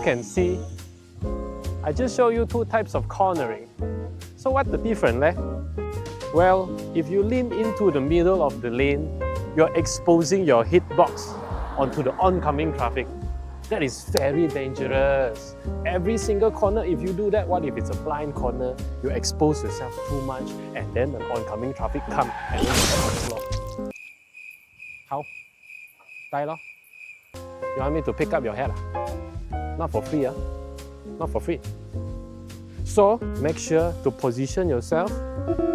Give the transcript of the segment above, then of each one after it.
can see, I just show you two types of cornering. So what's the difference leh? Well, if you lean into the middle of the lane, you're exposing your hitbox onto the oncoming traffic. That is very dangerous. Every single corner, if you do that, what if it's a blind corner? You expose yourself too much and then an oncoming traffic come and then you get on the floor. How? Die lor. You want me to pick up your head? Not for free, not for free. So make sure to position yourself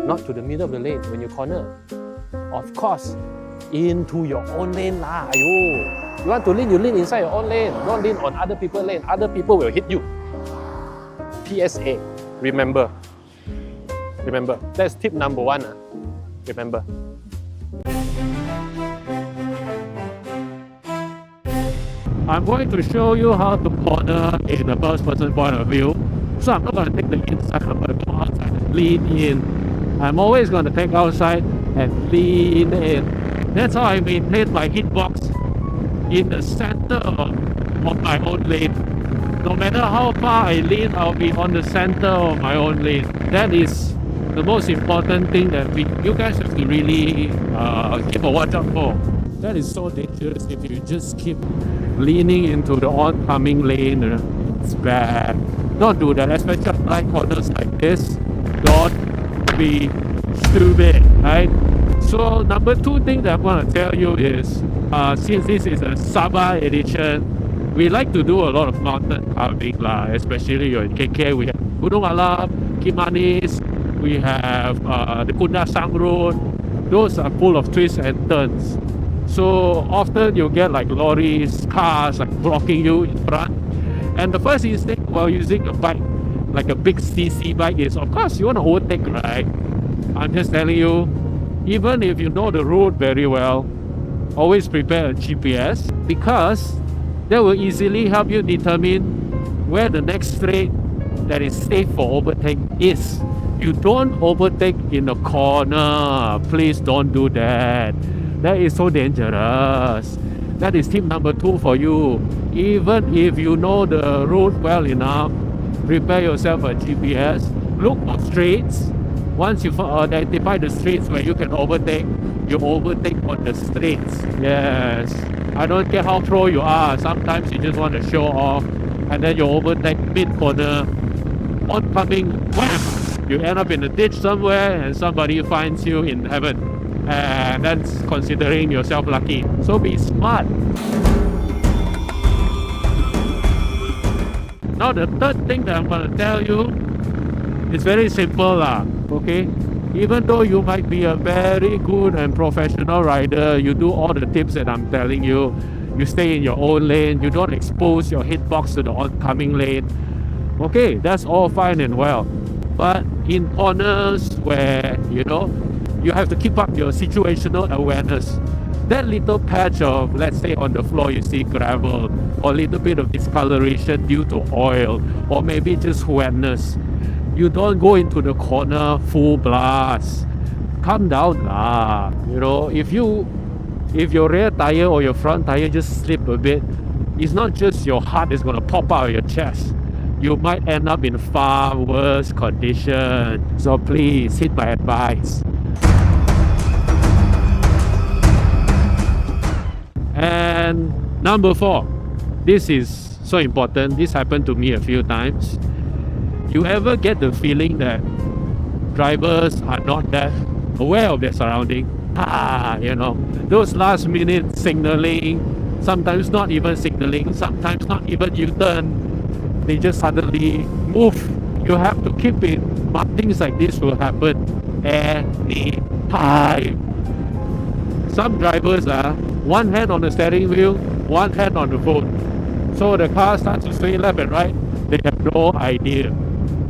not to the middle of the lane when you corner. Of course, into your own lane lah. Ayo. You want to lean, you lean inside your own lane. Don't lean on other people's lane. Other people will hit you. PSA. Remember. Remember. That's tip number 1. Remember. I'm going to show you how to corner in a first person point of view. So I'm not going to take the inside, I'm going to go outside and lean in. I'm always going to take outside and lean in. That's how I maintain my hitbox in the center of my own lane. No matter how far I lean, I'll be on the center of my own lane. That is the most important thing that you guys have to really keep a watch out for. That is so dangerous if you just keep leaning into the oncoming lane. It's bad. Don't do that, especially on blind corners like this. Don't be stupid, right? So number 2 thing that I want to tell you is, since this is a Sabah edition, we like to do a lot of mountain climbing, especially in KK. We have Gunung Alap, Kimanis, we have the Kundasang Road. Those are full of twists and turns. So often you get like lorries, cars like blocking you in front. And the first instinct while using a bike, like a big CC bike, is of course you want to overtake, right? I'm just telling you, even if you know the road very well, always prepare a GPS, because that will easily help you determine where the next straight that is safe for overtake is. You don't overtake in a corner. Please don't do that. That is so dangerous. That is tip number 2 for you. Even if you know the road well enough, prepare yourself a GPS. Look for straights. Once you identify the streets where you can overtake, you overtake on the streets. Yes. I don't care how pro you are. Sometimes you just want to show off, and then you overtake mid-corner. Oncoming, wham! You end up in a ditch somewhere, and somebody finds you in heaven. And that's considering yourself lucky. So be smart. Now the third thing that I'm going to tell you is very simple okay? Even though you might be a very good and professional rider, you do all the tips that I'm telling you, you stay in your own lane, you don't expose your hitbox to the oncoming lane. Okay, that's all fine and well. But in corners where, you have to keep up your situational awareness. That little patch of, let's say on the floor you see gravel, or a little bit of discoloration due to oil, or maybe just wetness. You don't go into the corner full blast. Calm down lah. If your rear tire or your front tire just slip a bit, it's not just your heart is gonna pop out of your chest. You might end up in far worse condition. So please, heed my advice. And number 4, this is so important. This happened to me a few times. You ever get the feeling that drivers are not that aware of their surrounding? Those last minute signaling, sometimes not even signaling, sometimes not even U-turn. They just suddenly move. You have to keep it, but things like this will happen any time. Some drivers are one hand on the steering wheel, one hand on the phone. So the car starts to sway left and right. They have no idea.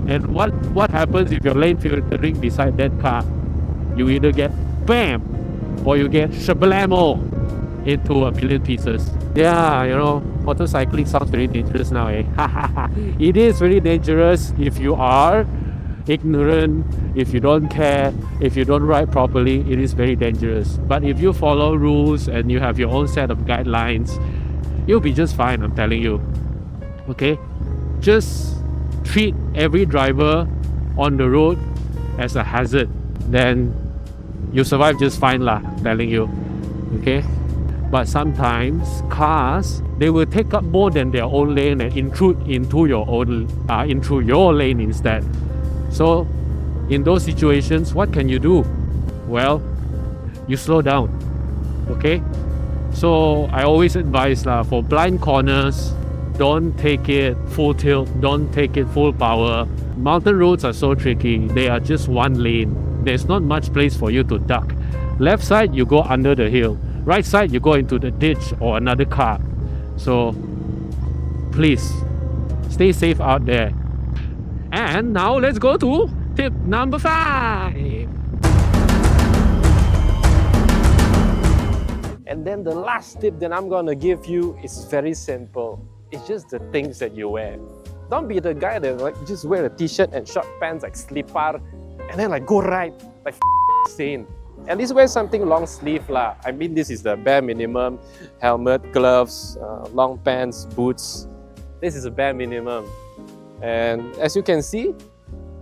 And what happens if you're lane filtering beside that car? You either get BAM or you get shablamo into a million pieces. Yeah, motorcycling sounds very dangerous now, eh? It is very dangerous if you are ignorant, if you don't care, if you don't ride properly. It is very dangerous. But if you follow rules and you have your own set of guidelines, you'll be just fine, I'm telling you. Okay, just treat every driver on the road as a hazard, then you survive just fine lah, telling you. Okay, but sometimes cars, they will take up more than their own lane and intrude into your lane instead. So in those situations, what can you do? Well, you slow down. Okay, so I always advise for blind corners, don't take it full tilt, don't take it full power. Mountain roads are so tricky. They are just one lane. There's not much place for you to duck. Left side, you go under the hill. Right side, you go into the ditch or another car. So please stay safe out there. And now let's go to tip number 5. And then the last tip that I'm gonna give you is very simple. It's just the things that you wear. Don't be the guy that just wear a t-shirt and short pants like slipper and then go ride like insane. At least wear something long sleeve lah. I mean, this is the bare minimum. Helmet, gloves, long pants, boots. This is a bare minimum. And as you can see,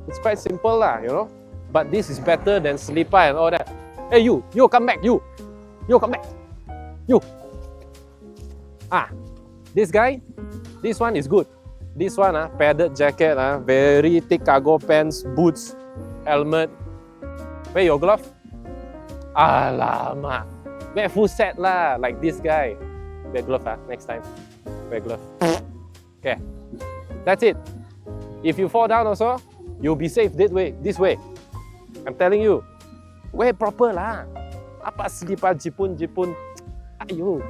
it's quite simple lah, you know. But this is better than slipper and all that. Hey you come back, you come back, you. This guy, this one is good. This one, padded jacket, very thick cargo pants, boots, helmet. Where your glove? Alamak. Wear full set lah, like this guy. Wear glove, next time. Wear glove. Okay, that's it. If you fall down also, you'll be safe this way. I'm telling you. Wear proper lah. Apa slipper jipun. Ayo.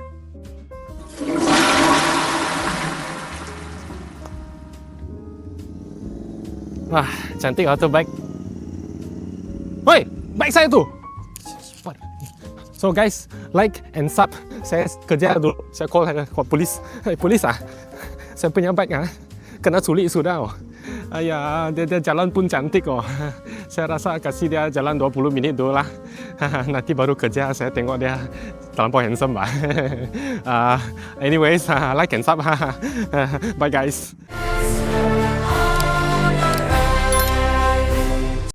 Wah, cantik auto bike. Woi, bike saya tu. So guys, like and sub. Saya kerja dulu. Saya call polis. Polis saya punya bike kena curi sudah. Ayah, dia jalan pun cantik Saya rasa kasih dia jalan 20 minit dulu lah. Nanti baru kerja saya tengok dia terlampau handsome bah. Anyways, like and sub. Bye guys.